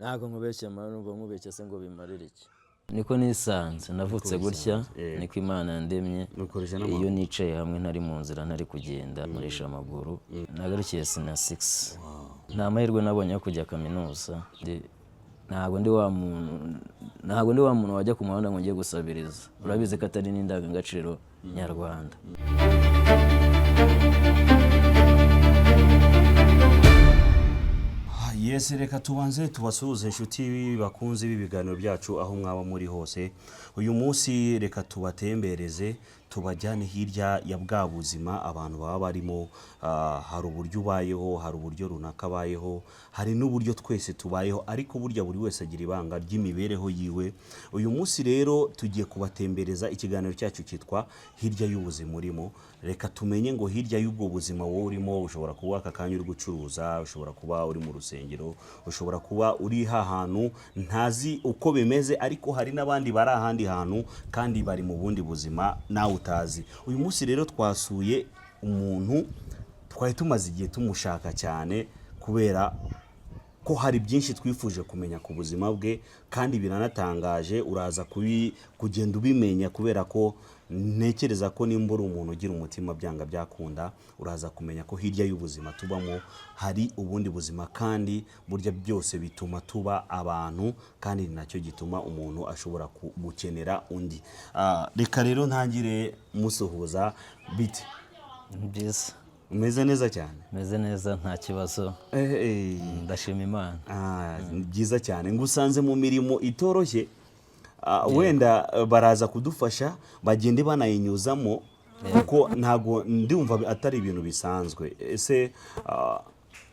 ntago nkubeshya mara ngo nkubeshya se ngo bimarire iki niko nisanze navutse gutya niko Imana yandemye iyo nicaye hamwe ntari mu nzira ntari kugenda murisha amaguru nagarukiye sina 6 nta mahirwe nabonye yo kujya kaminuza ntago ndi wa muntu wajya ku muhanda ngo ngiye gusabiriza urabizi ko atari n'indangagaciro nyarwanda. Yes, reka tubanze tubasuhuze inshuti bakunze ibiganiro byacu aho mwaba muri hose. Uyu munsi reka tubatembereze tubajyane hirya ya bwa buzima abantu baba barimo. Hari uburyo ubayeho, hari uburyo runaka bayeho, hari n'uburyo twese tubayeho, ariko burya buri wese agira ibanga ry'imibereho yiwe. Uyu munsi rero tugiye kubatembereza, ikiganiro cyacu cyitwa hirya y'ubuzima urimo. Reka tumenye ngo hirya y'ubwo buzima wowe urimo, ushobora kuba aka kanya uri gucuruza, ushobora kuba uri mu rusengero, ushobora kuba uri hantu ntazi uko bimeze, ariko hari n'abandi bari ahandi hantu kandi bari mu bundi buzima nawe utazi. Uyu munsi rero twasuye umuntu twari tumaze igihe tumushaka cyane kubera ko hari byinshi twifuje kumenya ku buzima bwe, kandi biranatangaje. Uraza kugenda ubimenya kubera ko ntekereza ko nimba uri umuntu ugira umutima byanga byakunda, uraza kumenya ko hirya y'ubuzima tubamo hari ubundi buzima, kandi burya byose bituma tuba abantu, kandi nacyo gituma umuntu ashobora gukenera undi. Reka rero ntangire musuhuza. Bite? Byiza. Umeze neza cyane? Meze neza nta kibazo. Ndashima Imana. Byiza cyane. Ngusanze mu mirimo itoroshye. Wenda baraza kudufasha bagende banayinyuzamo kuko ntago ndumva atari ibintu bisanzwe. Ese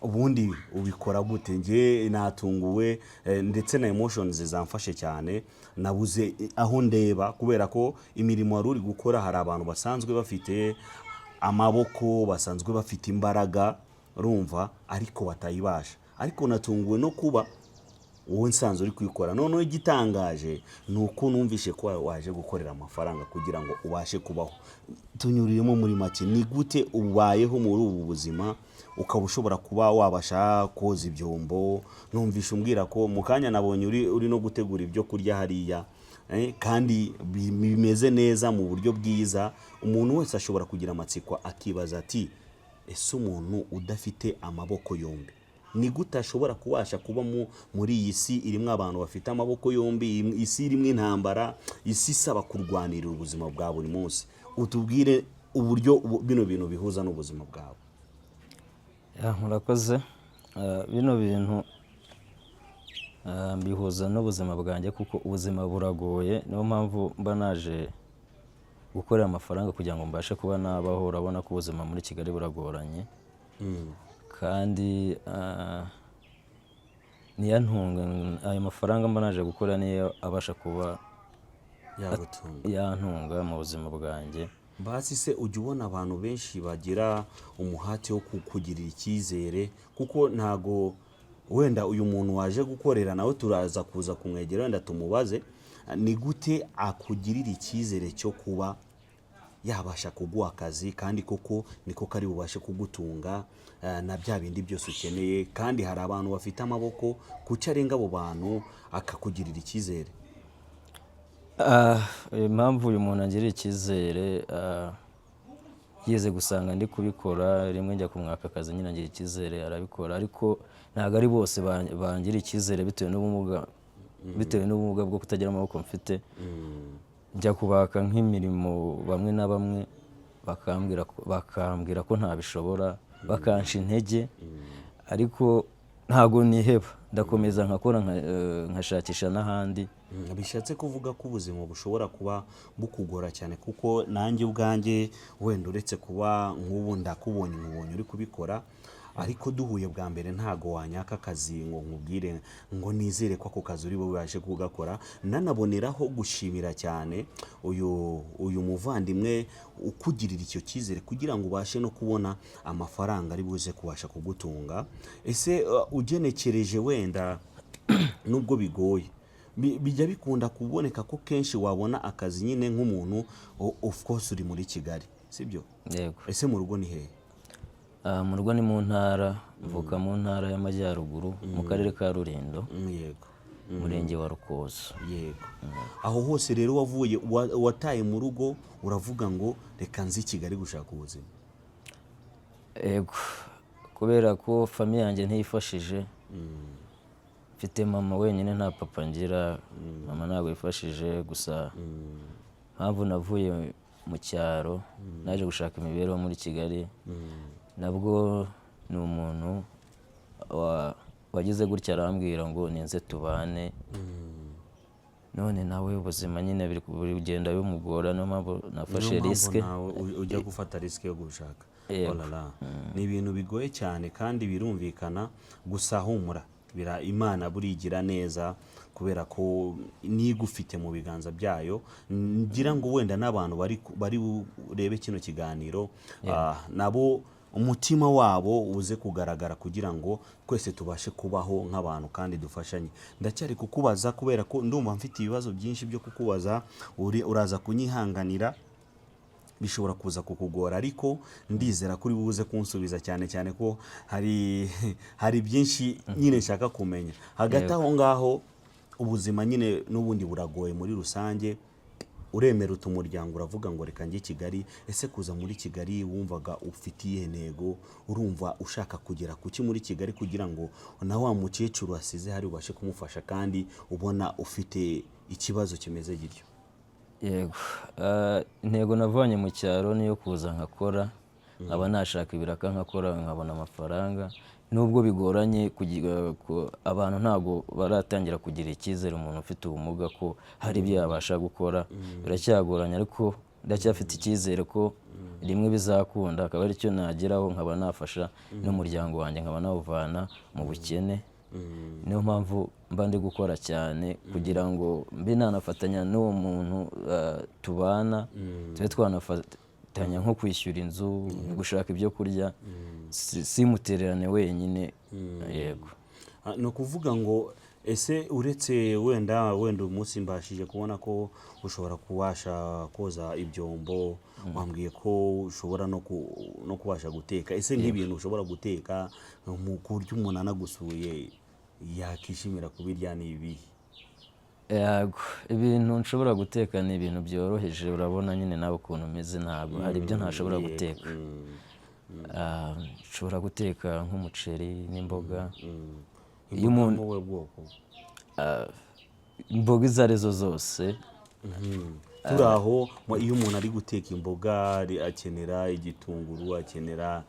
ubundi ubikora gute? Nge natunguwe ndetse na emotions zamfashe cyane, nabuze aho ndeba kubera ko imirimo wari uri gukora hari abantu basanzwe bafite amaboko, basanzwe bafite imbaraga, urumva, ariko batayibasha. Ariko natunguwe no kuba wowe nsanzwe uri kwikora. Noneho igitangaje nuko numvishe ko waje gukorera amafaranga kugira ngo ubashe kubaho. Tunyuriremo muri make, ni gute ubayeho muri ubu buzima ukaba ushobora kuba wabasha koza ibyombo? Numvishe umbwira ko mu kanya nabonye uri no gutegura ibyo kurya hariya, kandi bimeze neza mu buryo bwiza. Umuntu wese ashobora kugira amatsiko akibaza ati ese umuntu udafite amaboko yombi ni gute ashobora kubasha kuba muri iyi si irimo abantu bafite amaboko yombi, isi irimo intambara, isi isaba kurwanirira ubuzima bwa buri munsi? Utubwire uburyo bino bintu bihuza n'ubuzima bwawe. Murakoze. Bino bintu bihuza n'ubuzima bwanjye kuko ubuzima buragoye. Niyo mpamvu mba naje gukorera amafaranga kugira ngo mbashe kuba nabaho. Urabona ko ubuzima muri Kigali buragoranye, kandi niyantunga ayo mafaranga mba naje gukora niyo abasha kuba yantunga mu buzima bwanjye. Basi se ujya ubona abantu benshi bagira umuhati wo kukugirira icyizere? Kuko ntago wenda uyu muntu waje gukorera nawe turaza kuza kumwegera wenda tumubaze ni gute akugirira icyizere cyo kuba yabasha kuguha akazi, kandi koko niko kari bubashe kugutunga na bya bindi byose ukeneye. Kandi hari abantu bafite amaboko, kuki arenga abo bantu akakugirira icyizere? Impamvu uyu muntu agirira icyizere, yeze gusanga ndi kubikora, rimwe njya kumwaka akazi nyine agira icyizere arabikora, ariko ntabwo ari bose bangira icyizere bitewe n'ubumuga bwo kutagira amaboko mfite. Njya kubaka nk'imirimo bamwe na bamwe bakambwira ko ntabishobora, bakansha intege, ariko ntago niheba, ndakomeza nkakora nkashakisha n'ahandi. Bishatse kuvuga ko ubuzima bushobora kuba bukugora cyane, kuko nanjye ubwanjye wenda uretse kuba nk'ubu ndakubonye uri kubikora, ariko duhuye bwa mbere ntago wanyaka akazi ngo nkubwire ngo nizere ko ako kazi uri bubashe kugakora. Nanaboneraho gushimira cyane uyu muvandimwe ukugirira icyo cyizere kugira ngo ubashe no kubona amafaranga ari buze kubasha kugutunga. Ese ugenekereje wenda nubwo bigoye, bijya bikunda kuboneka ko kenshi wabona akazi nyine nk'umuntu of course uri muri Kigali, sibyo? Yego. Ese mu rugo ni hehe? Mu rugo ni mu ntara, mvuka mu ntara y'Amajyaruguru mu karere ka Rulindo, yego, umurenge wa Rukozo. yego. Aho hose rero wavuye wataye mu rugo uravuga ngo reka nzi Kigali gushaka ubuzima. Yego, kubera ko famiye yanjye ntiyifashije, mfite mama wenyine nta papa ngira, mama ntabwo yifashije, gusa mpamvu navuye mu cyaro naje gushaka imibereho muri Kigali, nabwo ni umuntu wagize gutya arambwira ngo ninze tubane, none nawe ubuzima nyine buri bugenda bimugora, niyo mpamvu nafashe risike. Ujya gufata risike yo gushaka. Yego. Ni ibintu bigoye cyane kandi birumvikana, gusa humura, Imana burigira neza, kubera ko nigufite mu biganza byayo. Ngira ngo wenda n'abantu bari urebe kino kiganiro nabo umutima wabo uze kugaragara kugira ngo twese tubashe kubaho nk'abantu kandi dufashanye. Ndacyari kukubaza kubera ko ndumva mfite ibibazo byinshi byo kukubaza, uraza kunyihanganira, bishobora kuza kukugora, ariko ndizera kuri buze kunsubiza, cyane cyane ko hari byinshi nyine nshaka kumenya. Hagati aho ngaho ubuzima nyine n'ubundi buragoye muri rusange, uremera umuryango uravuga ngo reka njye Kigali. Ese kuza muri Kigali wumvaga ufitiye ntego, urumva ushaka kugera kuki muri Kigali kugira ngo na wa mukecuru asize hari ubashe kumufasha kandi ubona ufite ikibazo kimeze gityo? Yego, intego navanye mu cyaro niyo kuza nkakora, nkaba nashaka ibiraka nkakora nkabona amafaranga, nubwo bigoranye abantu ntabwo baratangira kugira icyizere umuntu ufite ubumuga ko hari ibyo yabasha gukora, biracyagoranye, ariko ndacyafite icyizere ko rimwe bizakunda, akaba ari cyo nageraho nkaba nafasha n'umuryango wanjye, nkaba nawuvana mu bukene. Niyo mpamvu mba ndi gukora cyane kugira ngo mbe nanafatanya n'uwo muntu tubana, tube twanafatanya nko kwishyura inzu, gushaka ibyo kurya, simutererane wenyine. Yego. Ni ukuvuga ngo ese uretse wenda umunsi mbashije kubona ko ushobora kubasha koza ibyombo, wambwiye ko ushobora no kubasha guteka. Ese nk'ibintu ushobora guteka ku buryo umuntu anagusuye yakishimira kubirya ni ibihe? Yego, ibintu nshobora guteka ni ibintu byoroheje, urabona nyine nawe ukuntu umeze, ntabwo hari ibyo ntashobora guteka. Nshobora guteka nk'umuceri n'imboga. Iyo umuntu imboga izo arizo zose. Turi aho, iyo umuntu ari guteka imboga akenera igitunguru, akenera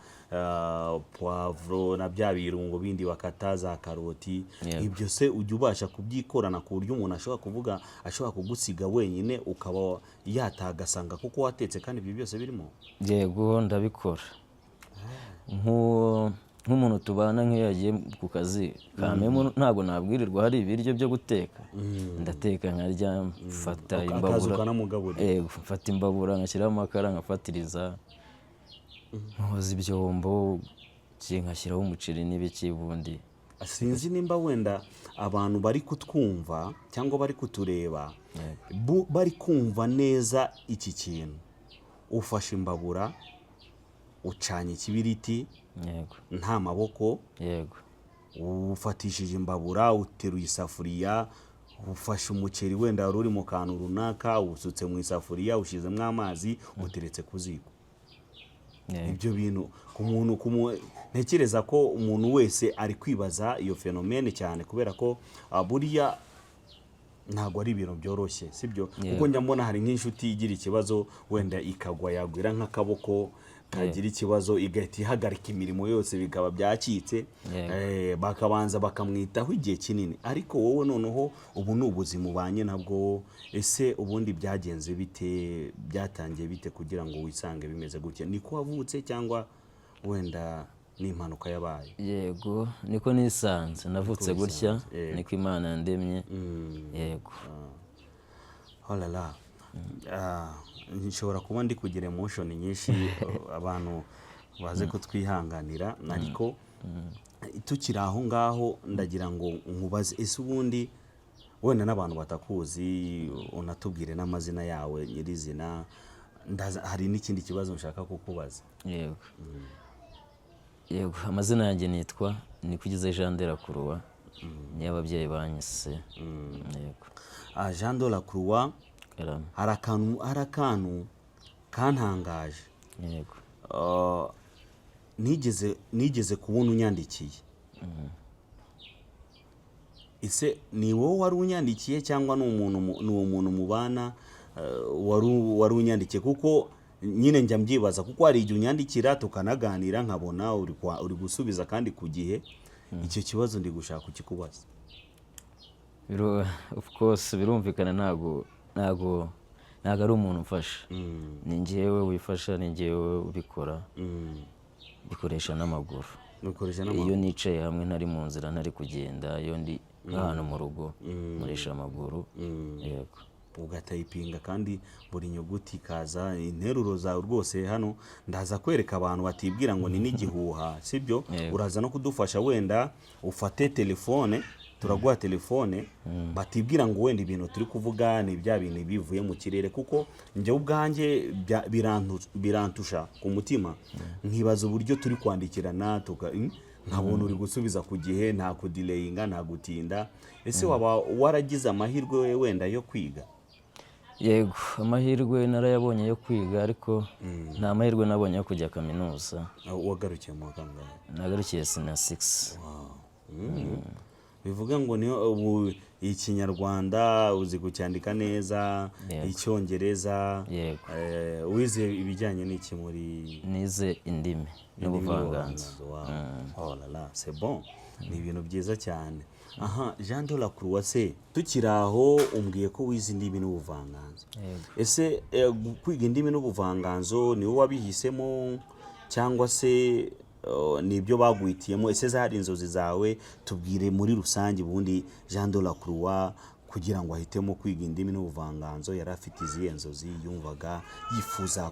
poivro na bya birungo bindi bakata, za karoti. Ibyo se ujya ubasha kubyikorana ku buryo umuntu ashobora kuvuga, ashobora kugusiga wenyine ukaba yatagasanga kuko watetse kandi ibyo byose birimo? Yego, ndabikora. Nk'umuntu tubana nk'iyo yagiye ku kazi kamemo, ntabwo nabwirirwa hari ibiryo byo guteka, ndateka nkarya, mfata imbabura, mfata imbabura ngashyiraho amakara, nkafatiriza, nkoza ibyombo, nkashyiraho umuceri n'ibiki. Ubundi sinzi nimba wenda abantu bari kutwumva cyangwa bari kutureba bari kumva neza iki kintu. Ufashe imbabura, ucanye ikibiriti, nta maboko, ufatishije imbabura, uteruye isafuriya, ufashe umuceri wenda wari uri mu kantu runaka, usutse mu isafuriya, ushyizemo amazi, uteretse ku ziko. Ibyo bintu ntekereza ko umuntu wese ari kwibaza iyo fenomene cyane, kubera ko buriya ntabwo ari ibintu byoroshye, sibyo? Kuko njya mbona hari nk'inshuti igira ikibazo wenda ikagwa, yagwira nk'akaboko kagira ikibazo, igahita ihagarika imirimo yose, bikaba byacitse, bakabanza bakamwitaho igihe kinini. Ariko wowe noneho ubu ni ubuzima ubanye nabwo. Ese ubundi byagenze bite, byatangiye bite kugira ngo wisange bimeze gutya? Niko wavutse cyangwa wenda ni impanuka yabaye? Yego, niko nisanze, navutse gutya, niko Imana yandemye. Yego. Holala. Nshobora kuba ndi kugira emotion nyinshi, abantu baze kutwihanganira, ariko tukiri aho ngaho ndagira ngo nkubaze, ese ubundi wenda n'abantu batakuzi unatubwire n'amazina yawe nyirizina. Hari n'ikindi kibazo nshaka kukubaza. Yego. Yego, amazina yanjye nitwa Nikugize Jean de la Croix, niyo ababyeyi banyise. Yego. Jean de la Croix, Karame. hari akantu kantangaje. Yego. nigeze kubona unyandikiye. Ese ni wowe wari unyandikiye cyangwa ni uwo muntu mubana wari unyandikiye? Kuko nyine njya mbyibaza, kuko hari igihe unyandikira tukanaganira nkabona uri gusubiza kandi ku gihe. Icyo kibazo ndi gushaka kukikubaza. Of course birumvikana, ntago ari umuntu umfasha. Ni njyewe wifasha, ni njyewe ubikora. Bikoresha n'amaguru. Iyo nicaye hamwe ntari mu nzira ntari kugenda, iyo ndi ahantu mu rugo nkoresha amaguru. Yego. Ugatayipinga kandi buri nyuguti ikaza. Interuro zawe rwose hano ndaza kwereka abantu batibwira ngo ni n'igihuha, sibyo? Uraza no kudufasha, wenda ufate telefone, turaguha telefone, batibwira ngo wenda ibintu turi kuvuga ni bya bintu bivuye mu kirere, kuko njye ubwanjye birantusha ku mutima. Nkibaza uburyo turi kwandikirana nkabona uri gusubiza ku gihe, nta kudilayinga, nta gutinda. Ese waba waragize amahirwe wenda yo kwiga? Yego, amahirwe narayabonye yo kwiga, ariko nta mahirwe nabonye yo kujya kaminuza. Wagarukiye mu kangahe? Nagarukiye sina 6. Bivuga ngo niyo ubu Ikinyarwanda uzi kucyandika neza, Icyongereza. Wize ibijyanye n'iki muri? Nize indimi n'ubuvanganzo. Oh la la, c'est bon. Ni ibintu byiza cyane. Jean de la Croix, se tukiri aho umbwiye ko wize indimi n'ubuvanganzo. Ese kwiga indimi n'ubuvanganzo ni wowe wabihisemo cyangwa se nibyo baguhitiyemo? Ese zari inzozi zawe? Tubwire muri rusange ubundi Jean de la Croix kugira ngo ahitemo kwiga indimi n'ubuvanganzo yari afite izihe nzozi? Yumvaga yifuza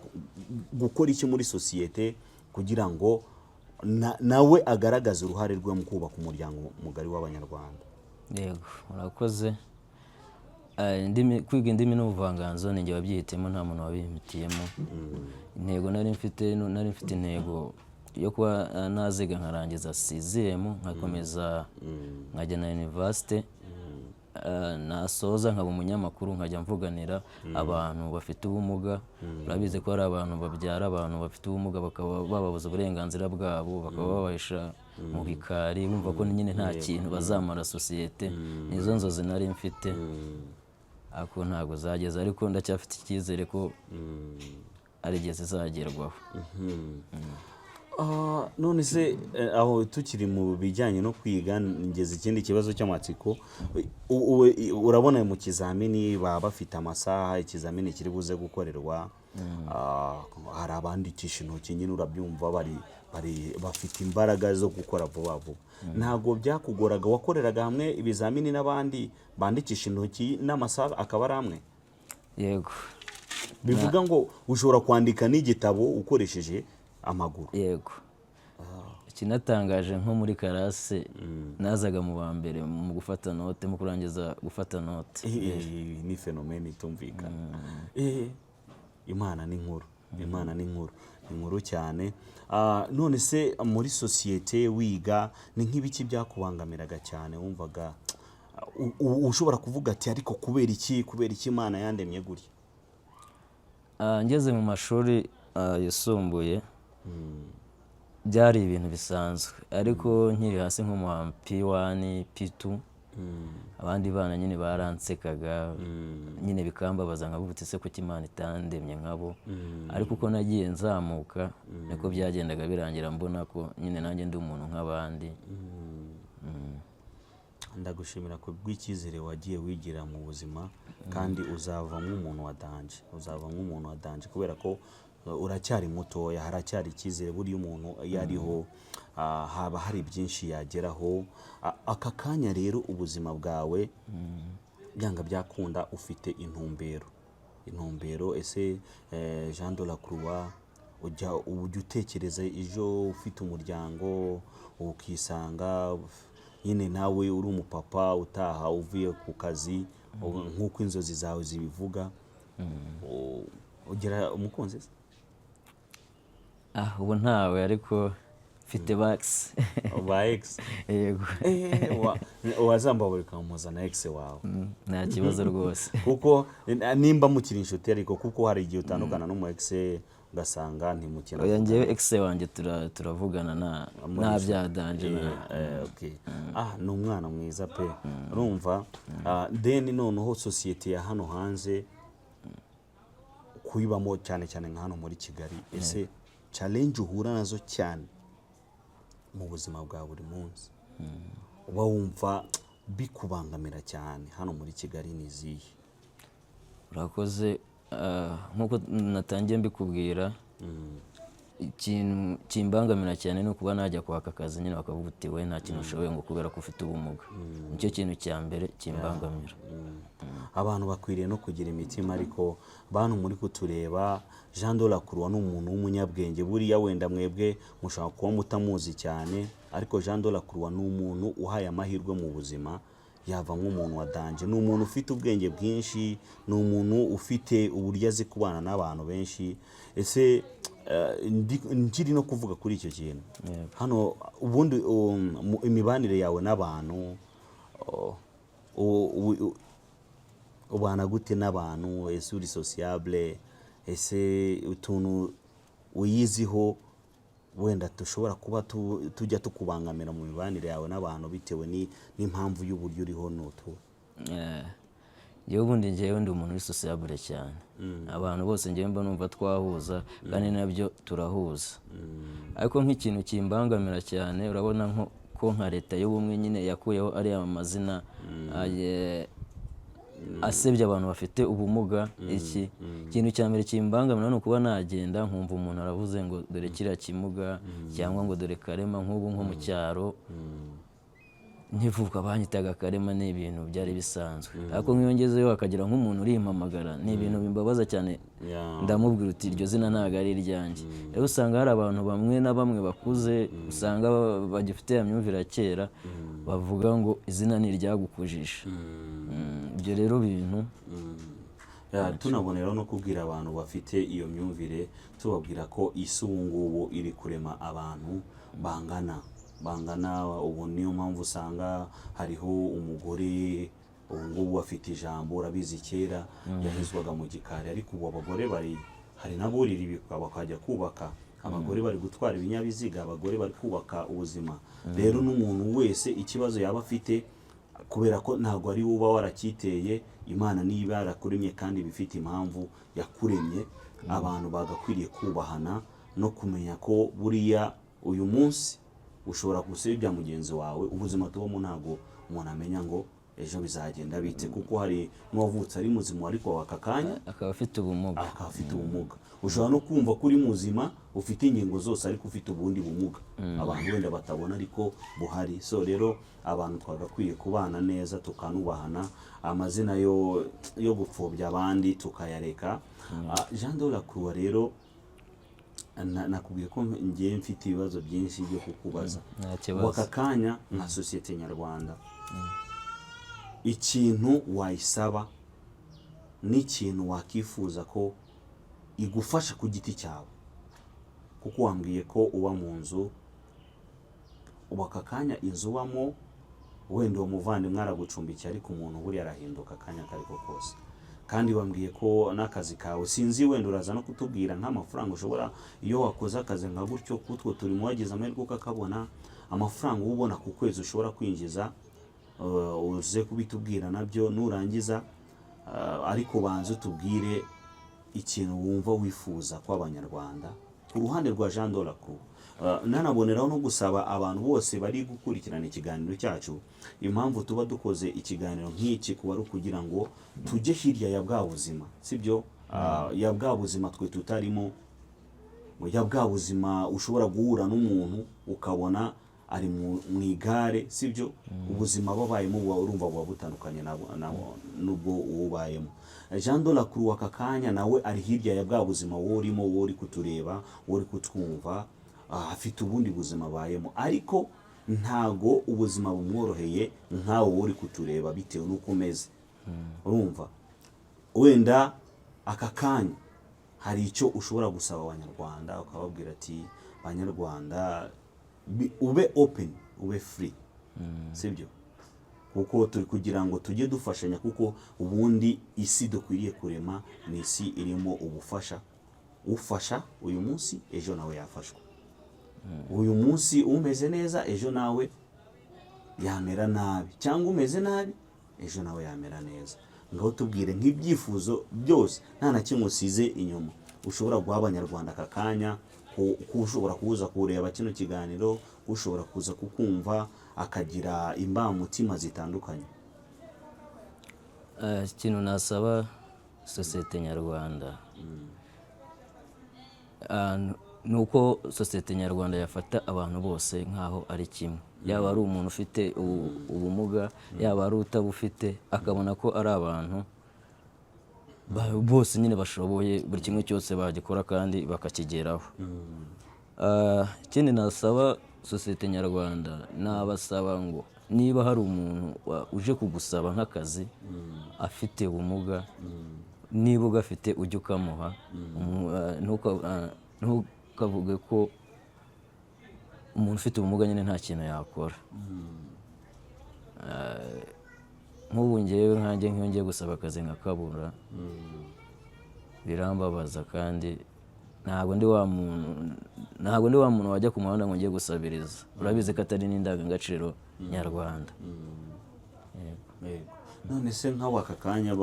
gukora iki muri sosiyete kugira ngo nawe agaragaza uruhare rwe mu kubaka umuryango mugari w'Abanyarwanda? Yego, murakoze. Kwiga indimi n'ubuvanganzo ni njye wabyihitemo, nta muntu wabihimitiyemo. Intego nari mfite intego yo kuba naziga nkarangiza 6ème, nkakomeza nkajya na university, nasoza nkaba umunyamakuru, nkajya mvuganira abantu bafite ubumuga. Urabizi ko hari abantu babyara abantu bafite ubumuga bakaba bababuza uburenganzira bwabo, bakaba babahisha mu bikari, bumva ko nyine nta kintu bazamara sosiyete. Nizo nzozi nari mfite, ariko ntabwo zageze, ariko ndacyafite icyizere ko ari igihe zizagerwaho. None se aho tukiri mu bijyanye no kwiga, ngeze ikindi kibazo cy'amatsiko. Urabona mu kizamini baba bafite amasaha ikizamini kiri buze gukorerwa. Hari abandikisha intoki, nyine urabyumva bafite imbaraga zo gukora vuba vuba. Ntabwo byakugoraga? wakoreraga hamwe ibizamini n'abandi bandikisha intoki n'amasaha akaba ari amwe? Yego. Bivuga ngo ushobora kwandika n'igitabo ukoresheje amaguru? Yego. Ikinatangaje nko muri karase nazaga mu ba mbere mu gufata note, mu kurangiza gufata note. Ni fenomene itumvikana. Imana ni nkuru, Imana ni nkuru cyane. None se muri sosiyete wiga ni nk'ibiki byakubangamiraga cyane wumvaga ushobora kuvuga ati ariko kubera iki Imana yandemye gutya? Ngeze mu mashuri yisumbuye byari ibintu bisanzwe, ariko nkiri hasi nko mu P1 P2 abandi bana nyine baransekaga, nyine bikambabaza nkavuga ati se kuki Imana itandemye nkabo. Ariko uko nagiye nzamuka niko byagendaga birangira mbona ko nyine nanjye ndi umuntu nk'abandi. Ndagushimira ku bw'icyizere wagiye wigira mu buzima, kandi uzavamo umuntu wa danje, kubera ko uracyari mutoya, haracyari icyizere. Buriya umuntu iyo ariho haba hari byinshi yageraho. Aka kanya rero ubuzima bwawe byanga byakunda ufite intumbero. Ese Jean de la Croix ujya utekereza ejo ufite umuryango ukisanga nyine nawe uri umupapa utaha uvuye ku kazi nk'uko inzozi zawe zibivuga, ugira umukunzi? Ubu ntawe, ariko mfite bax ba ex yego wazambabura ukamuza na ex wawe nta kibazo rwose kuko nimba mukiri inshuti ariko kuko hari igihe utandukana n'umu ex ugasanga ntimukina. oya njyewe ex wanjye turavugana nta byadanje ni umwana mwiza pe. urumva then noneho sosiyete ya hano hanze kuyibamo cyane cyane nka hano muri Kigali, ese challenge uhura nazo cyane mu buzima bwa buri munsi uba wumva bikubangamira cyane hano muri Kigali ni izihe? urakoze. nk'uko natangiye mbikubwira, ikintu kimbangamira cyane ni ukuba najya kwaka akazi nyine bakavuga uti we nta kintu ushoboye ngo kubera ko ufite ubumuga. nicyo kintu cya mbere kimbangamira. abantu bakwiriye no kugira imitima, ariko bantu muri kutureba, Jean de la Croix ni umuntu w'umunyabwenge. buriya wenda mwebwe mushobora kuba mutamuzi cyane, ariko Jean de la Croix ni umuntu uhaye amahirwe mu buzima, yava nk'umuntu wa danje. ni umuntu ufite ubwenge bwinshi, ni umuntu ufite uburyo azi kubana n'abantu benshi. ese nkiri no kuvuga kuri icyo kintu hano, ubundi imibanire yawe n'abantu ubana gute n'abantu? ese uri sociable? ese utuntu uyiziho wenda dushobora kuba tujya tukubangamira mu mibanire yawe n'abantu bitewe n'impamvu y'uburyo uriho n'utu? yewe ubundi njyewe ndi umuntu uri sociable cyane. abantu bose njyewe mba numva twahuza kandi nabyo turahuza. ariko nk'ikintu kimbangamira cyane, urabona ko nka leta y'ubumwe nyine yakuyeho ariya mazina asebya abantu bafite ubumuga. ikintu cya mbere kimbangamira ni ukuba nagenda nkumva umuntu aravuze ngo dore kiriya kimuga, cyangwa ngo dore karema. nk'ubu nko mu cyaro nkivuka banyitaga karema, ni ibintu byari bisanzwe. ariko nk'iyo ngezeyo hakagira nk'umuntu urimpamagara, ni ibintu bimbabaza cyane. ndamubwira uti iryo zina ntabwo ari iryanjye. rero usanga hari abantu bamwe na bamwe bakuze, usanga bagifite ya myumvire ya kera, bavuga ngo izina ni iryagukujije. ibyo rero bintu tunaboneraho no kubwira abantu bafite iyo myumvire, tubabwira ko isi ubu ngubu iri kurema abantu bangana. ubu niyo mpamvu usanga hariho umugore ubu ngubu afite ijambo. urabizi kera yahezwaga mu gikari, ariko ubu abagore hari n'aburira ibikwa bakajya kubaka. abagore bari gutwara ibinyabiziga, abagore bari kubaka ubuzima. rero n'umuntu wese ikibazo yaba afite, kubera ko ntabwo ari uba waracyiteye, Imana niba yarakuremye kandi bifite impamvu yakuremye. abantu bagakwiriye kubahana no kumenya ko buriya uyu munsi ushobora gusebya mugenzi wawe. ubuzima tubamo ntabwo umuntu amenya ngo ejo bizagenda bite, kuko hari n'uwavutse ari muzima ariko aka kanya akaba afite ubumuga. ushobora no kumva ko uri muzima, ufite ingingo zose, ariko ufite ubundi bumuga abantu wenda batabona ariko buhari. so rero abantu twagakwiye kubana neza, tukanubahana. amazina yo gupfobya abandi tukayareka. Jean de la Croix rero nakubwiye ko ngiye mfite ibibazo byinshi byo kukubaza. aka kanya nka sosiyete nyarwanda, ikintu wayisaba n'ikintu wakifuza ko igufasha ku giti cyawe, kuko wambwiye ko uba mu nzu, ubu aka kanya inzu ubamo wenda uwo muvandimwe aragucumbikiye, ariko umuntu buriya arahinduka akanya kariko kose. kandi wambwiye ko n'akazi kawe sinzi, wenda uraza no kutubwira nk'amafaranga ushobora, iyo wakoze akazi nka gutyo kutwo turimo wagize amahirwe ukakabona, amafaranga ubona ku kwezi ushobora kwinjiza, uze kubitubwira nabyo nurangiza. ariko banze utubwire ikintu wumva wifuza ko abanyarwanda ku ruhande rwa Jean de la Croix. nanaboneraho no gusaba abantu bose bari gukurikirana ikiganiro cyacu, impamvu tuba dukoze ikiganiro nk'iki kuba ari ukugira ngo tujye hirya ya bwa buzima, sibyo? ya bwa buzima twe tutarimo, ya bwa buzima ushobora guhura n'umuntu ukabona ari mu igare, sibyo? ubuzima babayemo urumva buba butandukanye n'ubwo ubayemo. Jean de la Croix aka kanya nawe ari hirya ya bwa buzima wowe urimo, wowe uri kutureba, wowe uri kutwumva, afite ubundi buzima bayemo, ariko ntago ubuzima bumworoheye nkawe wowe uri kutureba bitewe n'uko umeze. urumva wenda aka kanya hari icyo ushobora gusaba abanyarwanda, ukababwira ati banyarwanda, ube open, ube free, sibyo? Kuko turi kugira ngo tujye dufashanya, kuko ubundi isi dukwiriye kurema ni isi irimo ubufasha, ufasha uyu munsi ejo nawe yafashwa, uyu munsi umeze neza ejo nawe yamera nabi, cyangwa umeze nabi ejo nawe yamera neza. Ngaho tubwire nk'ibyifuzo byose nta na kimwe usize inyuma, ushobora guha abanyarwanda aka kanya, ushobora kuza kureba kino kiganiro, ushobora kuza kukumva akagira imbamutima zitandukanye. Ikintu nasaba sosiyete nyarwanda nuko sosiyete nyarwanda yafata abantu bose nkaho ari kimwe, yaba ari umuntu ufite ubumuga, yaba ari utabufite, akabona ko ari abantu bose nyine bashoboye, buri kimwe cyose bagikora kandi bakakigeraho. Ikindi nasaba sosiyete nyarwanda, nabasaba ngo niba hari umuntu uje kugusaba nk'akazi afite ubumuga, niba ugafite ujye ukamuha, ntukavuge ko umuntu ufite ubumuga nyine nta kintu yakora. Nk'ubu ngewe nkanjye nk'iyo ngiye gusaba akazi nkakabura birambabaza, kandi ntabwo ndi wa muntu wajya ku muhanda ngo ngiye gusabiriza. Urabizi ko atari n'indangagaciro nyarwanda. None se nkawe aka kanya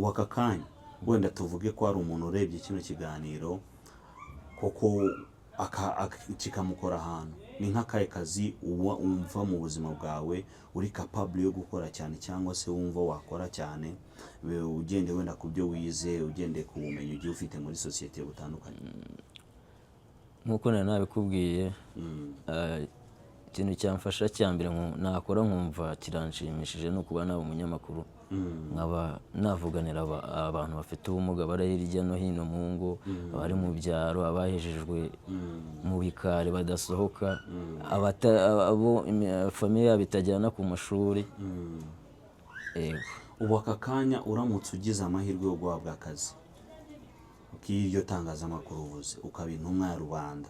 aka kanya wenda tuvuge ko hari umuntu urebye kino kiganiro koko kikamukora ahantu, ni nk'akahe kazi wumva mu buzima bwawe uri capable yo gukora cyane, cyangwa se wumva wakora cyane ugende wenda ku byo wize, ugende ku bumenyi ugiye ufite muri sosiyete butandukanye? Nk'uko nabikubwiye, ikintu cyamfasha cya mbere nakora nkumva kiranshimishije no kuba naba umunyamakuru, nkaba navuganira abantu bafite ubumuga bari hirya no hino mu ngo, abari mu byaro, abahejejwe mu bikari badasohoka, abo famiye yabo itajyana ku mashuri. Ubu aka kanya uramutse ugize amahirwe yo guhabwa akazi k'iryo tangazamakuru uvuze, ukaba intumwa ya rubanda,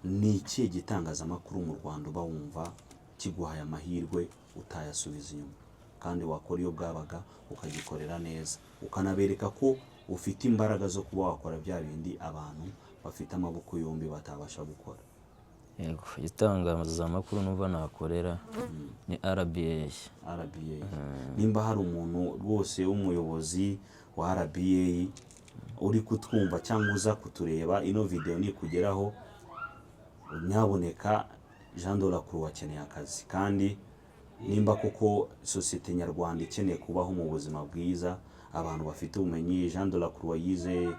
ni ikihe gitangazamakuru mu Rwanda uba wumva kiguhaye amahirwe utayasubiza inyuma, kandi wakora iyo bwabaga ukagikorera neza, ukanabereka ko ufite imbaraga zo kuba wakora bya bindi abantu bafite amaboko yombi batabasha gukora? Yego, itangazamakuru numva nakorera ni RBA. Nimba hari umuntu rwose w'umuyobozi wa RBA uri kutwumva cyangwa uza kutureba, ino video nikugeraho, nyaboneka Jean de la Croix akeneye akazi, kandi nimba koko sosiyete nyarwanda ikeneye kubaho mu buzima bwiza, abantu bafite ubumenyi. Jean de la Croix yize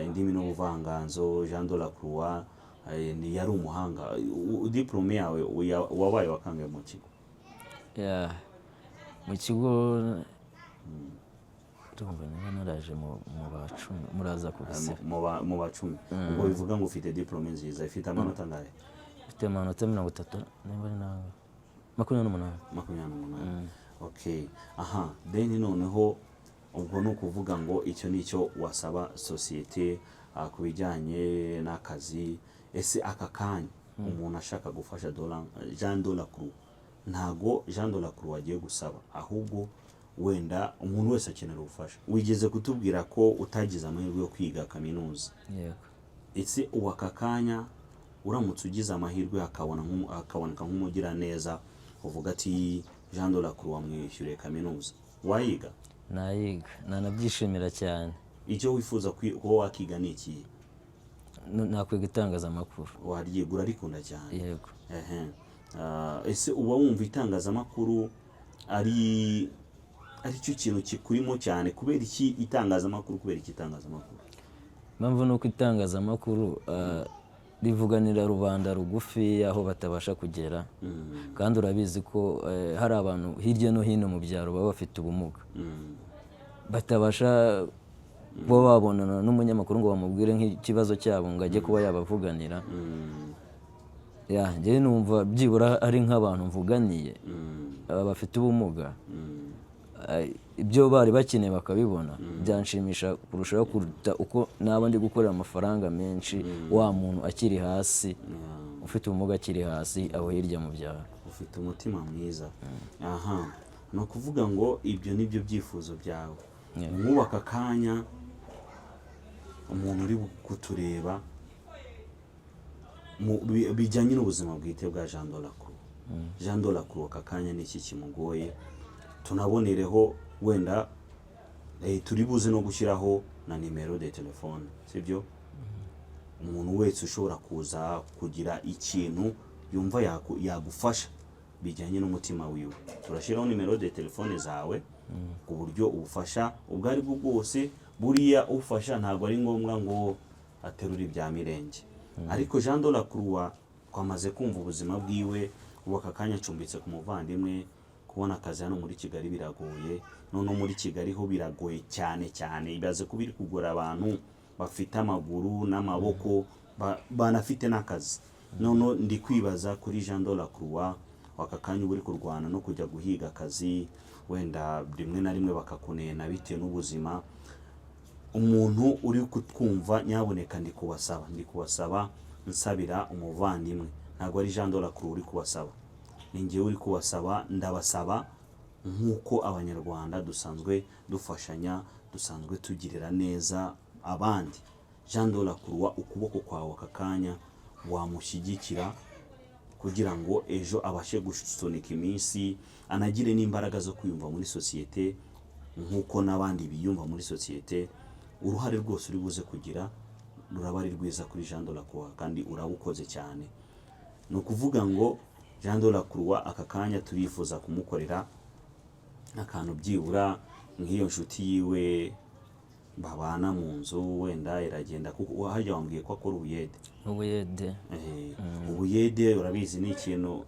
indimi n'ubuvanganzo. Jean de la Croix ni yari umuhanga. Diplome yawe wabaye wakangaye mu kigo? Mu kigo tumva naraje mu bacumi, muraza kubisiba mu bacumi. Ubwo bivuga ngo ufite diplome nziza, ifite amanota angahe? Ifite amanota 30, nimba ari nawe 28. Okay. Then noneho ubwo no kuvuga ngo icyo nicyo wasaba sosiyete ku bijyanye n'akazi. Ese aka kanya umuntu ashaka gufasha Jean de la Croix, ntago Jean de la Croix agiye gusaba, ahubwo wenda umuntu wese akenera ubufasha. Wigeze kutubwira ko utagize amahirwe yo kwiga kaminuza. Yego. Ese ubu aka kanya uramutse ugize amahirwe akaboneka nk'umugira neza, uvuga ati Jean de la Croix wamwishyuriye kaminuza, wayiga? Nayiga, nanabyishimira cyane. Icyo wifuza kuba wakiga ni iki? Nakwiga itangazamakuru. Waryigura arikunda cyane? Yego. Ese uba wumva itangazamakuru ari cyo kintu kikurimo cyane? Kubera iki itangazamakuru? Mpamvu nuko itangazamakuru rivuganira rubanda rugufi aho batabasha kugera, kandi urabizi ko hari abantu hirya no hino mu byaro baba bafite ubumuga, batabasha kuba babonana n'umunyamakuru ngo bamubwire nk'ikibazo cyabo ngo ajye kuba yabavuganira. Njyewe numva byibura ari nk'abantu mvuganiye bafite ubumuga, ibyo bari bakeneye bakabibona, byanshimisha kurushaho kuruta uko naba ndi gukorera amafaranga menshi wa muntu akiri hasi ufite ubumuga akiri hasi aho hirya mu byaro. ufite umutima mwiza. Aha, ni ukuvuga ngo ibyo nibyo byifuzo byawe. Mwubaka akanya umuntu uri kutureba bijyanye n'ubuzima bwite bwa Jean de la Croix. Jean de la Croix aka kanya ni iki kimugoye? Tunabonereho wenda turi buze no gushyiraho na nimero de telefone, sibyo? Umuntu wese ushobora kuza kugira ikintu yumva yagufasha bijyanye n'umutima wiwe, turashyiraho nimero de telefone zawe ku buryo ubufasha ubwo ari bwo bwose. Buriya ufasha ntabwo ari ngombwa ngo aterure ibya mirenge, ariko Jean de la Croix twamaze kumva ubuzima bwiwe. Ubu aka kanya acumbitse ku muvandimwe, kubona akazi hano muri Kigali biragoye. None muri Kigali ho biragoye cyane cyane, ibaze ko biri kugora abantu bafite amaguru n'amaboko banafite n'akazi. None ndi kwibaza kuri Jean de la Croix, aka kanya uri kurwana no kujya guhiga akazi, wenda rimwe na rimwe bakakunena bitewe n'ubuzima. Umuntu uri kutwumva nyaboneka ndi kubasaba nsabira umuvandimwe, ntabwo ari Jean de la Croix uri kubasaba, ni njyewe uri kubasaba. Ndabasaba nk'uko abanyarwanda dusanzwe dufashanya, dusanzwe tugirira neza abandi. Jean de la Croix ukuboko kwawe aka kanya wamushyigikira kugira ngo ejo abashe gusunika iminsi, anagire n'imbaraga zo kwiyumva muri sosiyete nk'uko n'abandi biyumva muri sosiyete. Uruhare rwose uri buze kugira ruraba ari rwiza kuri Jean de la Croix, kandi urawukoze cyane. Ni ukuvuga ngo Jean de la Croix aka kanya turifuza kumukorera akantu byibura nk'iyo nshuti yiwe babana mu nzu, wenda iragenda kuko hajya wambwiye ko akora ubuyede. Ubuyede urabizi ni ikintu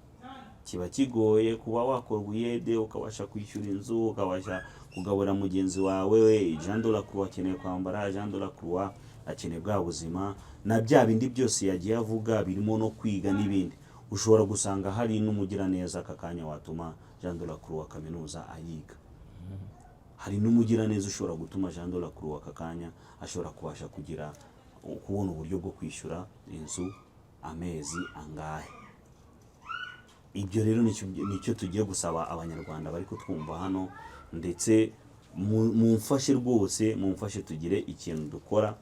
kiba kigoye kuba wakora ubuyede ukabasha kwishyura inzu, ukabasha kugabura mugenzi wawe. Jean de la Croix akeneye kwambara, Jean de la Croix akeneye bwa buzima na bya bindi byose yagiye avuga birimo no kwiga n'ibindi. Ushobora gusanga hari n'umugiraneza aka kanya watuma Jean de la Croix kaminuza ayiga. Hari n'umugiraneza ushobora gutuma Jean de la Croix aka kanya ashobora kubasha kubona uburyo bwo kwishyura inzu amezi angahe. Ibyo rero nicyo tugiye gusaba abanyarwanda bari kutwumva hano, ndetse mumfashe rwose, mumfashe tugire ikintu dukora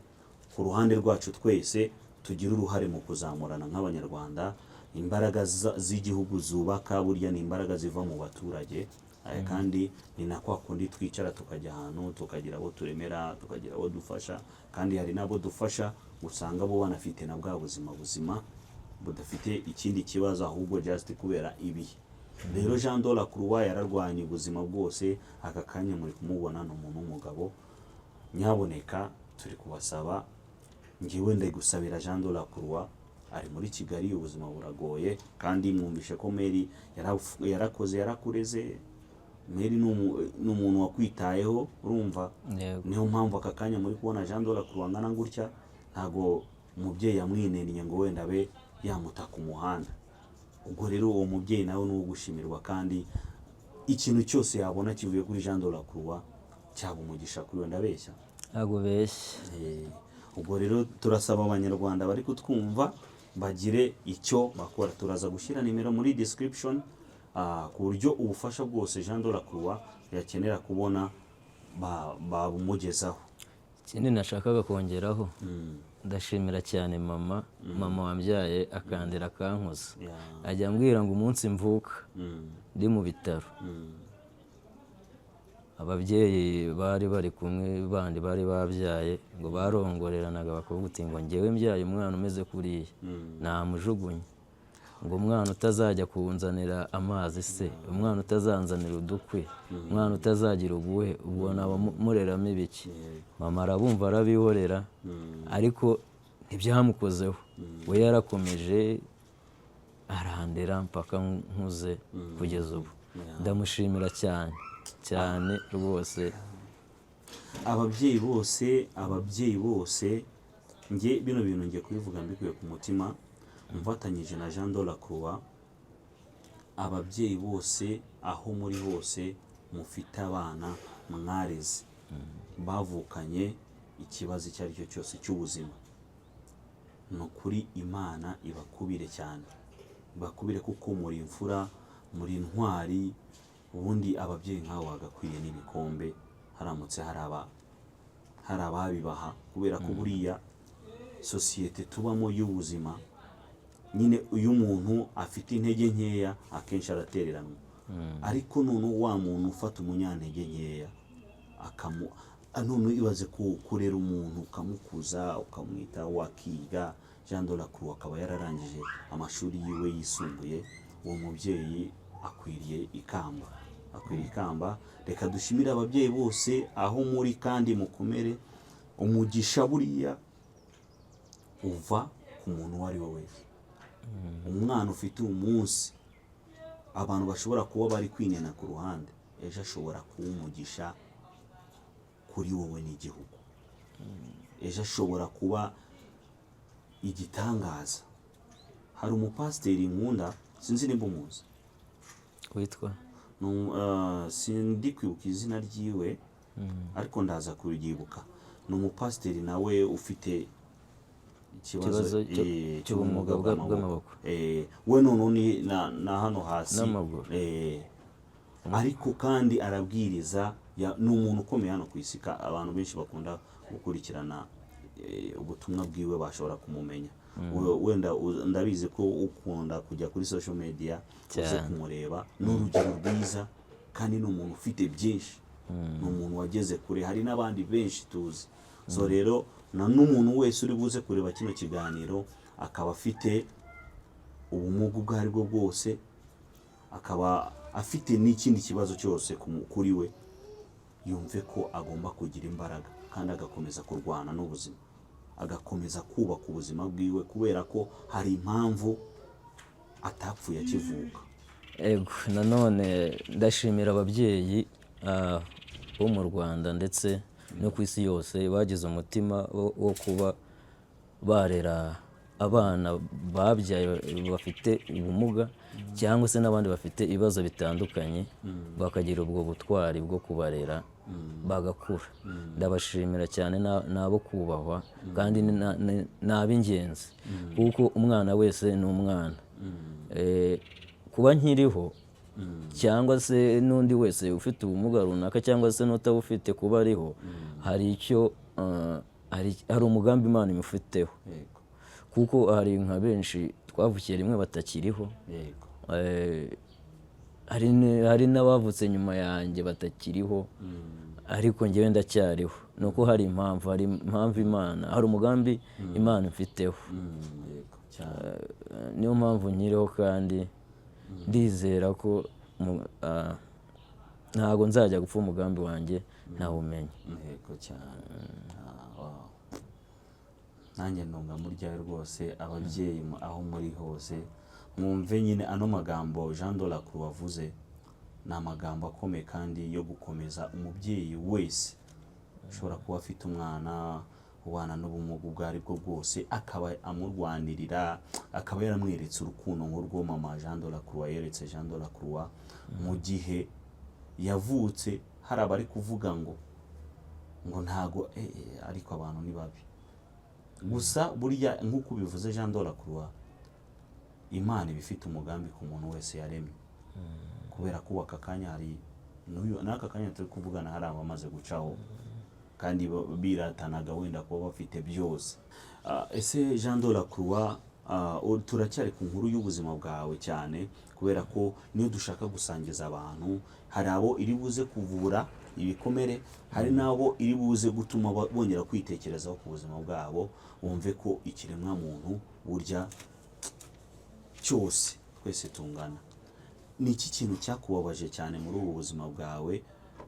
ku ruhande rwacu, twese tugire uruhare mu kuzamurana nk'abanyarwanda. Imbaraga z'igihugu zubaka burya ni imbaraga ziva mu baturage, kandi ni na kwa kundi twicara tukajya ahantu tukagira abo turemera, tukagira abo dufasha, kandi hari n'abo dufasha usanga bo banafite na bwa buzima budafite ikindi kibazo, ahubwo just kubera ibihe. Rero Jean de la Croix yararwanye ubuzima bwose, aka kanya muri kumubona ni umuntu w'umugabo. Nyaboneka turi kubasaba, njyewe ndagusabira Jean de la Croix ari muri Kigali, ubuzima buragoye, kandi mwumvishe ko Mary yarakoze, yarakureze. Mary ni umuntu wakwitayeho, urumva. Niyo mpamvu aka kanya muri kubona Jean de la Croix angana gutya. Ntago umubyeyi yamwineniye ngo wenda be yamuta ku muhanda. Ubwo rero uwo mubyeyi nawe ni uwo gushimirwa, kandi ikintu cyose yabona kivuye kuri Jean de la Croix cyaba umugisha kuri we. Ndabeshya? Ntabwo beshya. Ubwo rero turasaba abanyarwanda bari kutwumva bagire icyo bakora. Turaza gushyira nimero muri description ku buryo ubufasha bwose Jean de la Croix yakenera kubona babumugezaho. Ikindi nashakaga kongeraho, ndashimira cyane mama wambyaye akandera akankuza. Ajya ambwira ngo umunsi mvuka ndi mu bitaro, ababyeyi bari kumwe bandi bari babyaye ngo barongoreranaga bakavuga uti ngo njyewe mbyaye umwana umeze kuriya namujugunye, ngo umwana utazajya kunzanira amazi se, umwana utazanzanira udukwi, umwana utazagira ubuhe, ubwo naba mureramo ibiki. Mama arabumva arabihorera, ariko ntibyamukozeho. We yarakomeje arandera mpaka nkuze kugeza ubu. Ndamushimira cyane rwose. Ababyeyi bose njye bino bintu ngiye kubivuga mbikuye ku mutima, mfatanyije na Jean de la Croix. Ababyeyi bose aho muri hose mufite abana mwareze bavukanye ikibazo icyo ari cyo cyose cy'ubuzima, ni ukuri Imana ibakubire cyane, ibakubire kuko muri imfura, muri intwari. Ubundi ababyeyi nk'abo bagakwiriye n'ibikombe haramutse hari ababibaha, kubera ko buriya sosiyete tubamo y'ubuzima nyine iyo umuntu afite intege nkeya akenshi aratereranwa. Ariko none wa muntu ufata umunyantege nkeya none ibaze kurera umuntu ukamukuza ukamwitaho akiga. Jean de la Croix akaba yararangije amashuri yiwe yisumbuye. Uwo mubyeyi akwiriye ikamba. Reka dushimire ababyeyi bose aho muri kandi mukomere. Umugisha buriya uva ku muntu uwo ari we wese. Umwana ufite umunsi abantu bashobora kuba bari kwinena ku ruhande, ejo ashobora kuba umugisha kuri wowe n'igihugu. Ejo ashobora kuba igitangaza. Hari umupasiteri nkunda, sinzi nimba umuzi, witwa sindi kwibuka izina ryiwe, ariko ndaza kuryibuka. Ni umupasiteri nawe ufite ikibazo cy'ubumuga bw'amaboko. We none na hano hasi n'amaguru. Ariko kandi arabwiriza, ni umuntu ukomeye hano ku isi. Abantu benshi bakunda gukurikirana ubutumwa bwiwe bashobora kumumenya. Wenda ndabizi ko ukunda kujya kuri social media uze kumureba. Ni urugero rwiza kandi ni umuntu ufite byinshi. Ni umuntu wageze kure. Hari n'abandi benshi tuzi. So rero n'umuntu wese uri buze kureba kino kiganiro akaba afite ubumuga ubwo ari bwo bwose, akaba afite n'ikindi kibazo cyose kuri we, yumve ko agomba kugira imbaraga kandi agakomeza kurwana n'ubuzima, agakomeza kubaka ubuzima bwiwe, kubera ko hari impamvu atapfuye akivuka. Nanone ndashimira ababyeyi bo mu Rwanda ndetse no ku isi yose bagize umutima wo kuba barera abana babyaye bafite ubumuga cyangwa se n'abandi bafite ibibazo bitandukanye, bakagira ubwo butwari bwo kubarera bagakura. Ndabashimira cyane, nabo kubahwa kandi ni ab'ingenzi, kuko umwana wese ni umwana. Kuba nkiriho cyangwa se n'undi wese ufite ubumuga runaka cyangwa se n'utabufite kuba ariho, hari umugambi Imana imufiteho, kuko hari nka benshi twavukiye rimwe batakiriho. Hari n'abavutse nyuma yanjye batakiriho, ariko njyewe ndacyariho. Ni uko hari impamvu Imana, hari umugambi Imana imfiteho. Niyo mpamvu nkiriho kandi ndizera ko ntabwo nzajya gupfa umugambi wanjye ntawumenye. Nanjye ndunga muryayo rwose. Ababyeyi aho muri hose mwumve nyine ano magambo Jean de la Croix avuze. Ni amagambo akomeye kandi yo gukomeza umubyeyi wese ushobora kuba afite umwana ubana n'ubumuga ubwo ari bwo bwose, akaba amurwanirira, akaba yaramweretse urukundo nk'urwo mama Jean de la Croix yeretse Jean de la Croix mu gihe yavutse. Hari abari kuvuga ngo ntago, ariko abantu ni babi. Gusa burya nk'uko bivuze Jean de la Croix, Imana iba ifite umugambi ku muntu wese yaremye, kubera ko aka kanya hari n'aka kanya turi kuvugana hari abamaze gucaho kandi biratanaga wenda kuba bafite byose. Ese Jean de la Croix, turacyari ku nkuru y'ubuzima bwawe cyane, kubera ko niyo dushaka gusangiza abantu, hari abo iri buze kuvura ibikomere, hari n'abo iri buze gutuma bongera kwitekerezaho ku buzima bwabo, wumve ko ikiremwa muntu burya cyose twese tungana. Ni iki kintu cyakubabaje cyane muri ubu buzima bwawe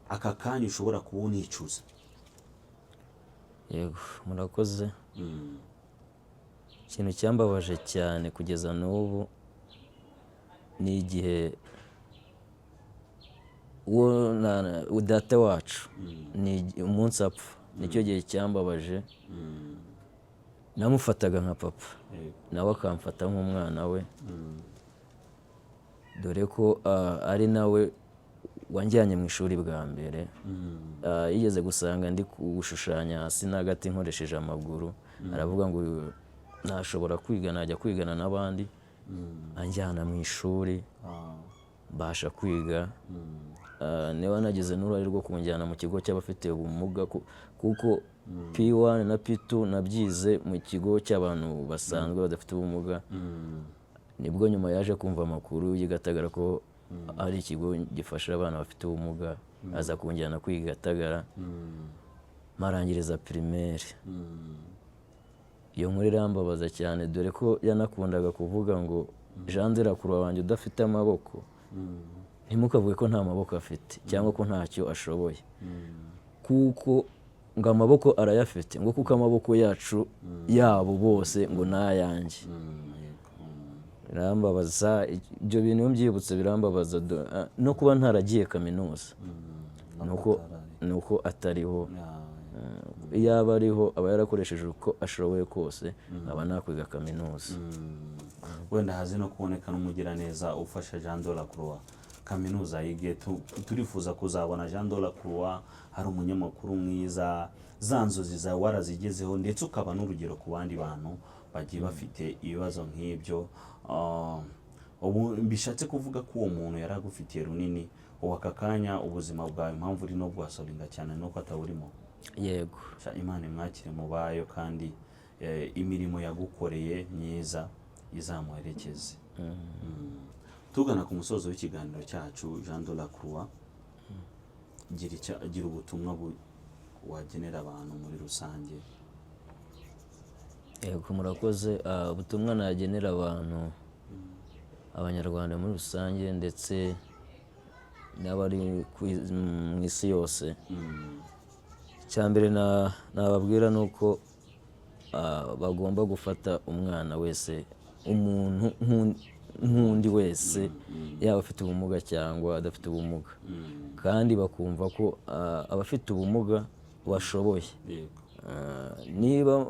aka kanya ushobora kuba unicuza? Yego, murakoze. Ikintu cyambabaje cyane kugeza n'ubu ni igihe data wacu, ni umunsi apfa, nicyo gihe cyambabaje. Namufataga nka papa, nawe akamfata nk'umwana we, dore ko ari nawe wanjyanye mu ishuri bwa mbere. Yigeze gusanga ndi gushushanya hasi n'agati nkoresheje amaguru, aravuga ngo nashobora kwiga, najya kwigana n'abandi, anjyana mu ishuri mbasha kwiga. Niba nagize n'uruhare rwo kunjyana mu kigo cy'abafite ubumuga, kuko P1 na P2 nabyize mu kigo cy'abantu basanzwe badafite ubumuga. Nibwo nyuma yaje kumva amakuru y'Igatagara ko ari ikigo gifasha abana bafite ubumuga, aza kunjyana kwiga i Gatagara, marangiriza primaire. Iyo nkuru irambabaza cyane, dore ko yanakundaga kuvuga ngo Jean de la Croix wanjye udafite amaboko, ntimukavuge ko nta maboko afite cyangwa ko ntacyo ashoboye, kuko ngo amaboko arayafite, ngo kuko amaboko yacu yabo bose ngo n'ayanjye. Birambabaza ibyo bintu, iyo mbyibutse birambabaza, no kuba ntaragiye kaminuza nuko atariho. Iyo aba ariho aba yarakoresheje uko ashoboye kose, aba nakwiga kaminuza. Wenda hazi no kuboneka n'umugiraneza ufasha Jean de la Croix kaminuza yige. Turifuza kuzabona Jean de la Croix hari umunyamakuru mwiza, za nzozi zawe warazigezeho, ndetse ukaba n'urugero ku bandi bantu bagiye bafite ibibazo nk'ibyo. Ubu bishatse kuvuga ko uwo muntu yaragufitiye runini, ubu aka kanya ubuzima bwawe impamvu uri no bwasoringa cyane nuko atawurimo. Yego, Imana imwakire mu bayo, kandi imirimo yagukoreye myiza izamuherekeze. Tugana ku musozo w'ikiganiro cyacu, Jean de la Croix, gira ubutumwa wagenera abantu muri rusange. Yego, murakoze. Ubutumwa nagenera abantu, abanyarwanda muri rusange ndetse n'abari mu isi yose, icyambere nababwira ni uko bagomba gufata umwana wese, umuntu nk'undi wese, yaba afite ubumuga cyangwa adafite ubumuga, kandi bakumva ko abafite ubumuga bashoboye. Niba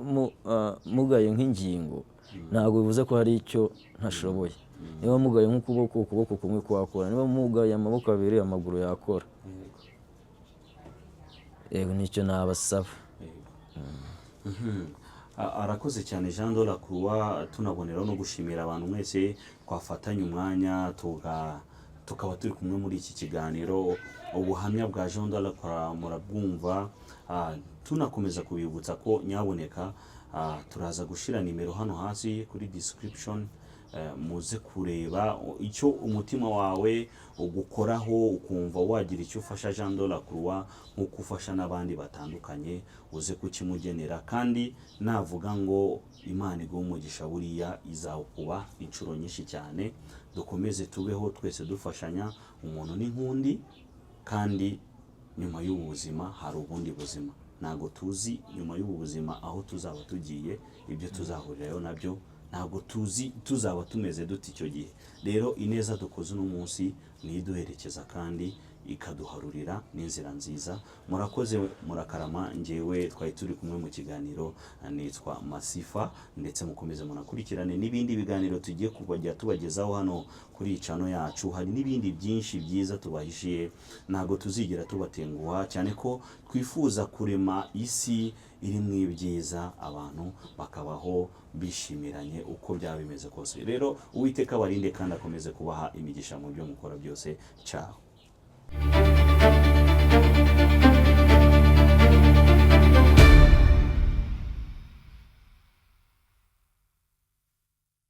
mugaye nk'ingingo, ntabwo bivuze ko hari icyo ntashoboye. Niba mugaye nk'ukuboko, ukuboko kumwe kwakora. Niba mugaye amaboko abiri, amaguru yakora. Yego, nicyo nabasaba. Arakoze cyane Jean de la Croix. Tunaboneraho no gushimira abantu mwese twafatanye umwanya tukaba turi kumwe muri iki kiganiro. Ubuhamya bwa Jean de la Croix murabwumva. Tunakomeza kubibutsa ko nyaboneka turaza gushira nimero hano hasi kuri description, muze kureba icyo umutima wawe ugukoraho, ukumva wagira icyo ufasha Jean de la Croix nk'uko ufasha n'abandi batandukanye, uze kukimugenera. kandi navuga ngo Imana iguhe umugisha, buriya izawukuba inshuro nyinshi cyane. Dukomeze tubeho twese dufashanya, umuntu ni nk'undi, kandi nyuma y'ubu buzima hari ubundi buzima. Ntabwo tuzi nyuma y'ubu buzima aho tuzaba tugiye, ibyo tuzahurirayo nabyo ntabwo tuzi tuzaba tumeze dute icyo gihe. Rero ineza dukoze uno munsi niduherekeza kandi ikaduharurira n'inzira nziza. Murakoze, murakarama. Njyewe twari turi kumwe mu kiganiro, nitwa Masifa, ndetse mukomeze munakurikirane n'ibindi biganiro tugiye kujya tubagezaho hano kuri iyi channel yacu. Hari n'ibindi byinshi byiza tubahishiye, ntabwo tuzigera tubatenguha, cyane ko twifuza kurema isi irimo ibyiza, abantu bakabaho bishimiranye uko byaba bimeze kose. Rero Uwiteka abarinde kandi akomeze kubaha imigisha mu byo mukora byose. Ciao.